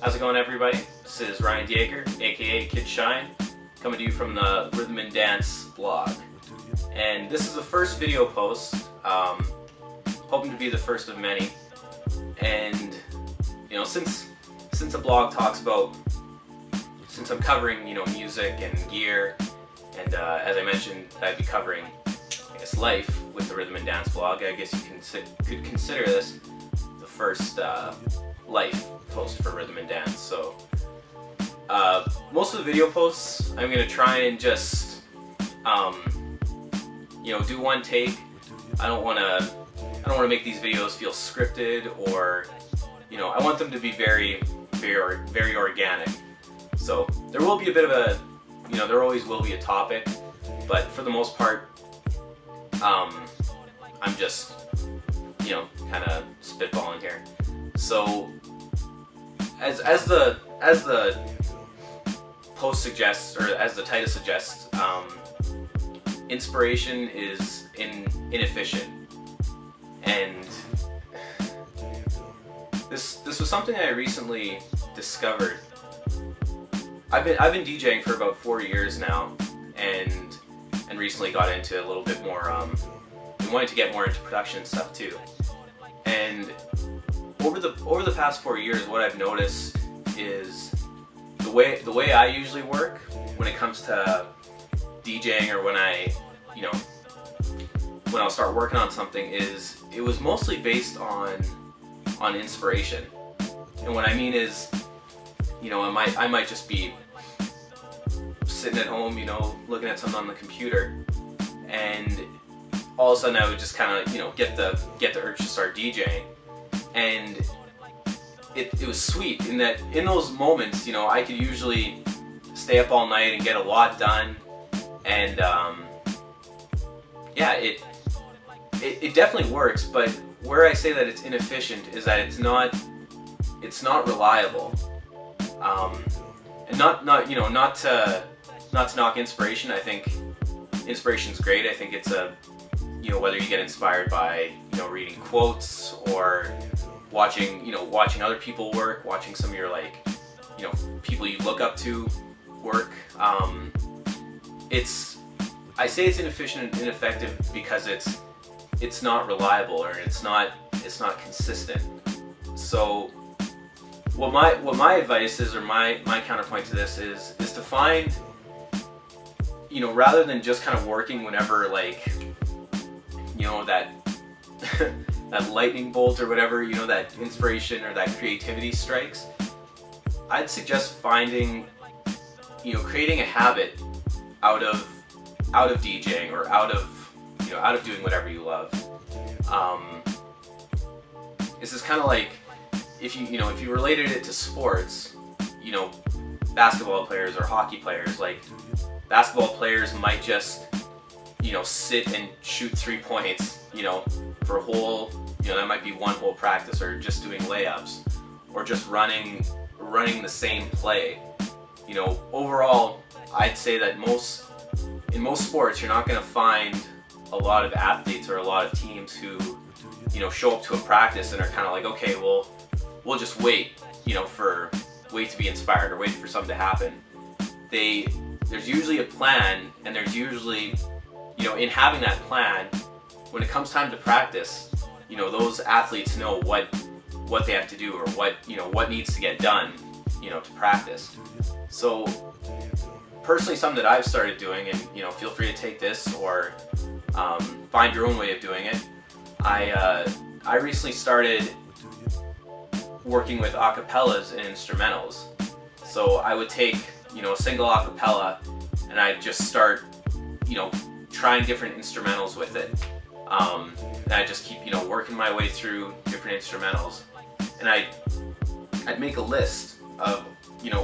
How's it going, everybody? This is Ryan Dieger, aka Kid Shine, coming to you from the Rhythm+Dance blog. And this is the first video post, hoping to be the first of many. And since the blog talks about, since I'm covering music and gear, and as I mentioned, I'd be covering life with the Rhythm+Dance blog. I guess you could consider this the first life post for Rhythm+Dance. So most of the video posts I'm going to try and just do one take. I don't want to make these videos feel scripted, or I want them to be very organic. So there will be a bit of a there always will be a topic, but for the most part I'm just kind of spitballing here. So as the post suggests, or as the title suggests, inspiration is inefficient. And this was something I recently discovered. I've been DJing for about 4 years now, and recently got into a little bit more, and wanted to get more into production stuff too. And over the past 4 years, what I've noticed is the way I usually work when it comes to DJing, or when I'll start working on something, is it was mostly based on inspiration. And what I mean is, I might just be sitting at home, looking at something on the computer, and all of a sudden I would just kind of, get the urge to start DJing. And it was sweet in that in those moments, I could usually stay up all night and get a lot done. And yeah, it definitely works, but where I say that it's inefficient is that it's not reliable. And not to knock inspiration. I think inspiration's great. I think it's whether you get inspired by reading quotes, or watching other people work, watching some of your people you look up to work. I say it's inefficient and ineffective because it's not reliable, or it's not consistent. So what my advice is, or my counterpoint to this is to find, rather than just kind of working whenever that lightning bolt or whatever, that inspiration or that creativity strikes, I'd suggest finding, creating a habit out of DJing, or out of doing whatever you love. This is kind of like, if you related it to sports, basketball players or hockey players. Like, basketball players might just sit and shoot 3 points for a whole, that might be one whole practice, or just doing layups, or just running the same play. Overall, I'd say that in most sports, you're not going to find a lot of athletes or a lot of teams who show up to a practice and are kind of like, okay, well, we'll just wait to be inspired, or wait for something to happen. There's usually a plan, and there's usually, in having that plan, when it comes time to practice, those athletes know what they have to do, or what needs to get done, to practice. So personally, something that I've started doing, and feel free to take this or find your own way of doing it. I recently started working with acapellas and instrumentals. So I would take a single acapella, and I'd just start trying different instrumentals with it, and I just keep working my way through different instrumentals, and I'd make a list of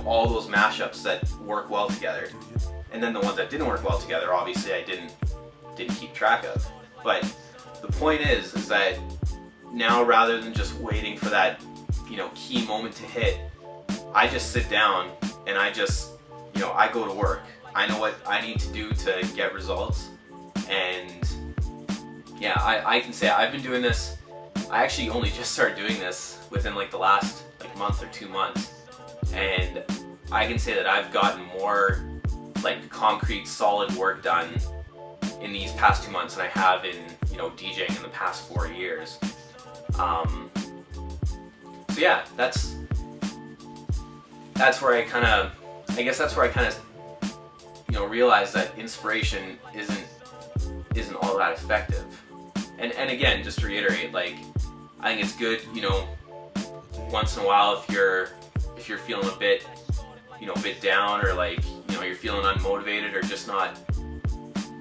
all those mashups that work well together, and then the ones that didn't work well together, obviously I didn't keep track of. But the point is that now, rather than just waiting for that key moment to hit, I just sit down and I just I go to work. I know what I need to do to get results, and yeah, I can say I've been doing this. I actually only just started doing this within the last month or 2 months, and I can say that I've gotten more like concrete, solid work done in these past 2 months than I have in, you know, DJing in the past 4 years. So yeah, that's where I kind of, you know, realized that inspiration isn't all that effective. And again, just to reiterate, like, I think it's good, you know, once in a while if you're feeling a bit, you know, a bit down, or like, you know, you're feeling unmotivated, or just not,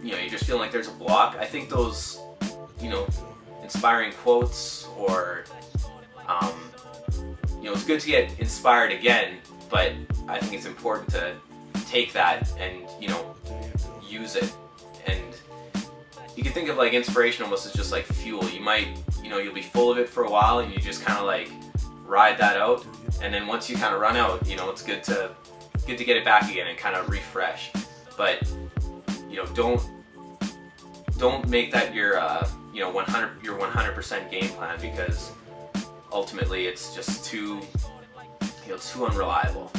you know, you're just feeling like there's a block. I think those, you know, inspiring quotes, or you know, it's good to get inspired again, but I think it's important to take that and, you know, use it. And you can think of like inspiration almost as just like fuel. You might, you know, you'll be full of it for a while, and you just kind of like ride that out, and then once you kind of run out, you know, it's good to get it back again and kind of refresh. But, you know, don't make that your you know, 100% game plan, because ultimately it's just too, you know, too unreliable.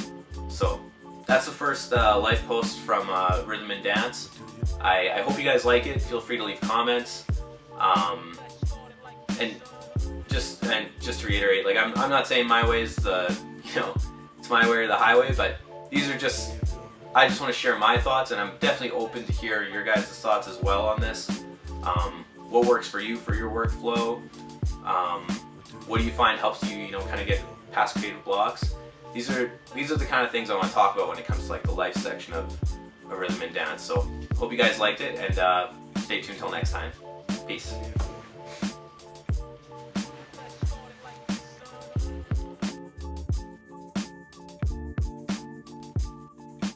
So that's the first life post from Rhythm and Dance. I hope you guys like it. Feel free to leave comments. And just to reiterate, like, I'm not saying my way is the, you know, it's my way or the highway, but these are just, I just want to share my thoughts, and I'm definitely open to hear your guys' thoughts as well on this. What works for you for your workflow? What do you find helps you, you know, kind of get past creative blocks? These are the kind of things I want to talk about when it comes to like the life section of Rhythm and Dance. So hope you guys liked it, and stay tuned till next time. Peace.